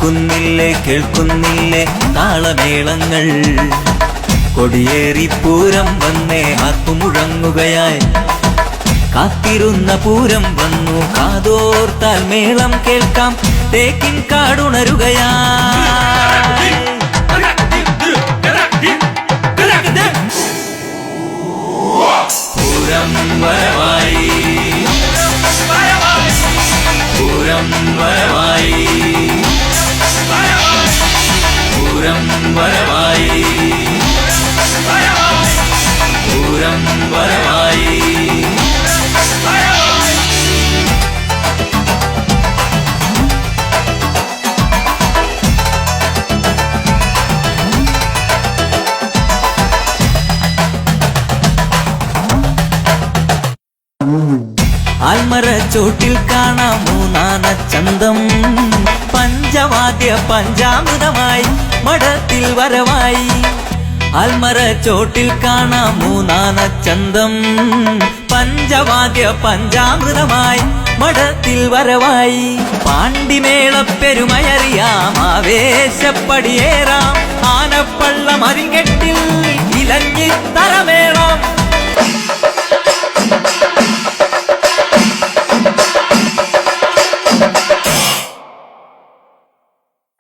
കേൾക്കുന്നില്ലേ കേൾക്കുന്നില്ലേ താളമേളങ്ങൾ. കൊടിയേറി പൂരം വന്നേ ആർപ്പുമുഴങ്ങുകയായി. കാത്തിരുന്ന പൂരം വന്നു കാതോർത്താൽ മേളം കേൾക്കാം. തേക്കിൻ കാടുണരുകയായി. പൂരം വരവായി പൂരം വരവായി പൂരം വരവായി പൂരം വരവായി. ആൽമരച്ചോട്ടിൽ കാണാം മൂന്നാന ചന്തം. പഞ്ചവാദ്യ പഞ്ചാമൃതമായി മഠത്തിൽ വരവായി. ആൽമരച്ചോട്ടിൽ കാണാം മൂന്നാന ചന്തം. പഞ്ചവാദ്യ പഞ്ചാമൃതമായി മഠത്തിൽ വരവായി. പാണ്ടിമേള പെരുമയറിയാം ആവേശപ്പടിയേറാം. ആനപ്പള്ള മരികെട്ടിൽ ഇലഞ്ഞി തരമേളം.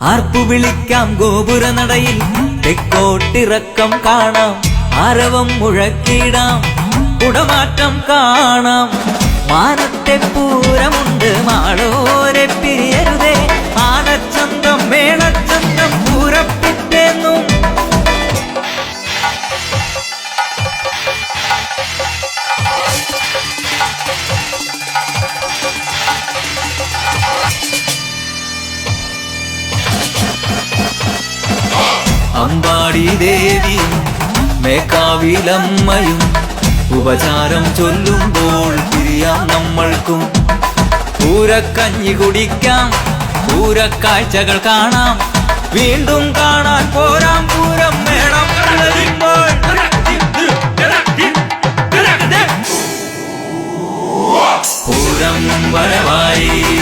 ആർപ്പു വിളിക്കാം ഗോപുരനടയിൽ. തെക്കോട്ടിറക്കം കാണാം. ആരവം മുഴക്കിടാം. കുടമാറ്റം കാണാം. മാനത്തെ പൂരമുണ്ട് മാളോരെ പിരിയരുതേ. ആനച്ചന്തം മേളച്ചന്തം പൂരപ്പിറ്റേന്നും. അമ്പാടി ദേവിയും മേക്കാവിലമ്മയും ഉപചാരം ചൊല്ലുമ്പോൾ പിരിയാം നമ്മൾക്കും. പൂരക്കഞ്ഞി കുടിക്കാം. പൂരക്കാഴ്ചകൾ കാണാം. വീണ്ടും കാണാൻ പോരാം പൂരം മേളം. പൂരം വരവായി